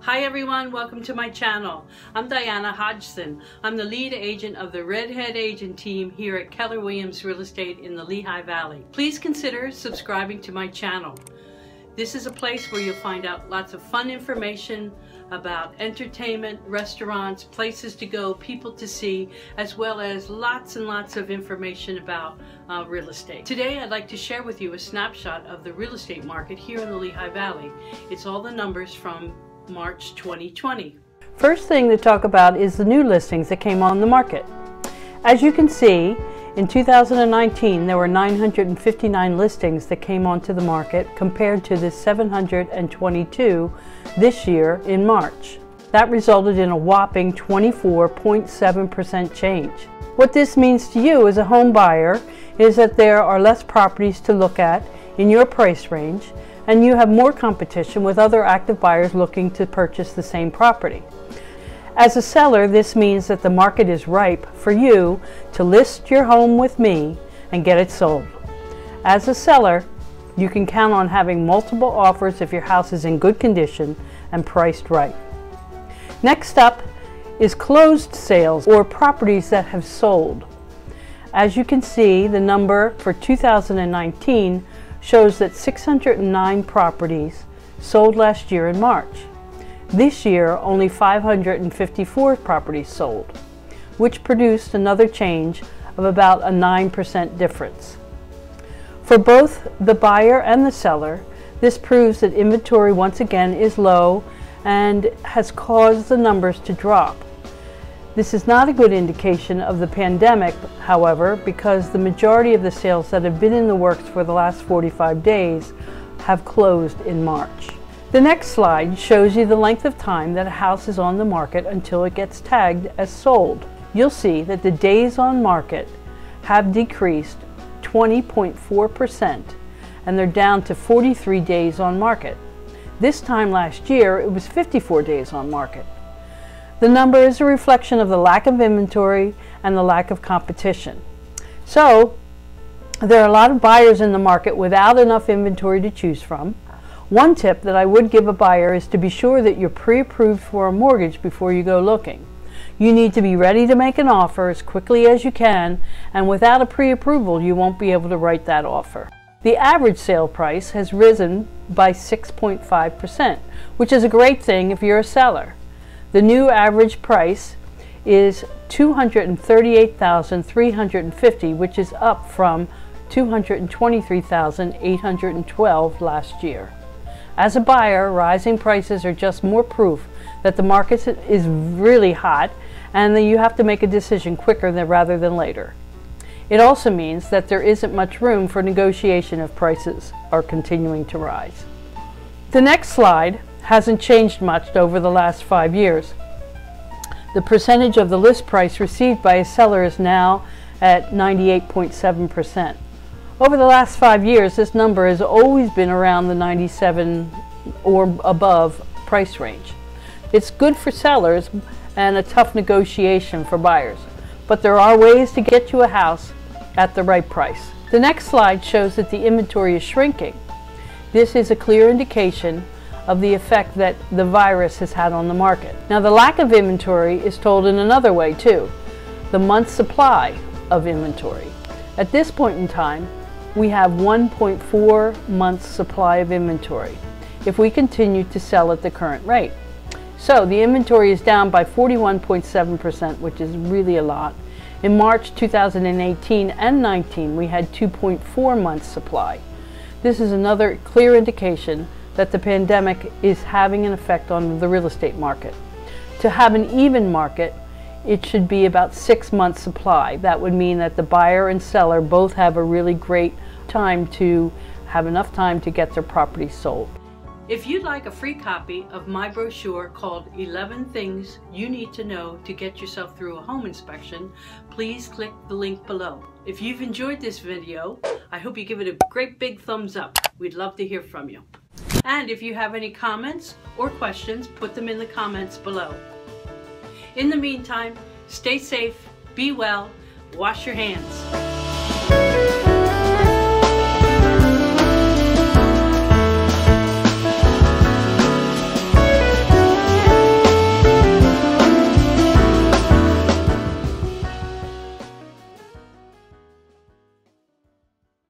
Hi everyone, welcome to my channel. I'm Hodgson. I'm the lead agent of the RedHeadAgent team here at Keller Williams Real Estate in the Lehigh Valley. Please consider subscribing to my channel. This is a place where you'll find out lots of fun information about entertainment, restaurants, places to go, people to see, as well as lots and lots of information about real estate. Today I'd like to share with you a snapshot of the real estate market here in the Lehigh Valley. It's all the numbers from March 2020. First thing to talk about is the new listings that came on the market. As you can see, in 2019 there were 959 listings that came onto the market compared to the 722 this year in March. That resulted in a whopping 24.7% change. What this means to you as a home buyer is that there are less properties to look at in your price range, and you have more competition with other active buyers looking to purchase the same property. As a seller, this means that the market is ripe for you to list your home with me and get it sold. As a seller, you can count on having multiple offers if your house is in good condition and priced right. Next up is closed sales, or properties that have sold. As you can see, the number for 2019 shows that 609 properties sold last year in March. This year, only 554 properties sold, which produced another change of about a 9% difference. For both the buyer and the seller, this proves that inventory once again is low and has caused the numbers to drop. This is not a good indication of the pandemic, however, because the majority of the sales that have been in the works for the last 45 days have closed in March. The next slide shows you the length of time that a house is on the market until it gets tagged as sold. You'll see that the days on market have decreased 20.4%, and they're down to 43 days on market. This time last year, it was 54 days on market. The number is a reflection of the lack of inventory and the lack of competition. So, there are a lot of buyers in the market without enough inventory to choose from. One tip that I would give a buyer is to be sure that you're pre-approved for a mortgage before you go looking. You need to be ready to make an offer as quickly as you can, and without a pre-approval you won't be able to write that offer. The average sale price has risen by 6.5%, which is a great thing if you're a seller. The new average price is $238,350, which is up from $223,812 last year. As a buyer, rising prices are just more proof that the market is really hot and that you have to make a decision quicker rather than later. It also means that there isn't much room for negotiation if prices are continuing to rise. The next slide hasn't changed much over the last 5 years. The percentage of the list price received by a seller is now at 98.7%. Over the last 5 years, this number has always been around the 97 or above price range. It's good for sellers and a tough negotiation for buyers, but there are ways to get you a house at the right price. The next slide shows that the inventory is shrinking. This is a clear indication of the effect that the virus has had on the market. Now, the lack of inventory is told in another way too, the month's supply of inventory. At this point in time, we have 1.4 months supply of inventory if we continue to sell at the current rate. So the inventory is down by 41.7%, which is really a lot. In March 2018 and 19, we had 2.4 months supply. This is another clear indication that the pandemic is having an effect on the real estate market. To have an even market, it should be about 6 months supply. That would mean that the buyer and seller both have a really great time to have enough time to get their property sold. If you'd like a free copy of my brochure called 11 Things You Need to Know to Get Yourself Through a Home Inspection, please click the link below. If you've enjoyed this video, I hope you give it a great big thumbs up. We'd love to hear from you. And if you have any comments or questions, put them in the comments below. In the meantime, stay safe, be well, wash your hands.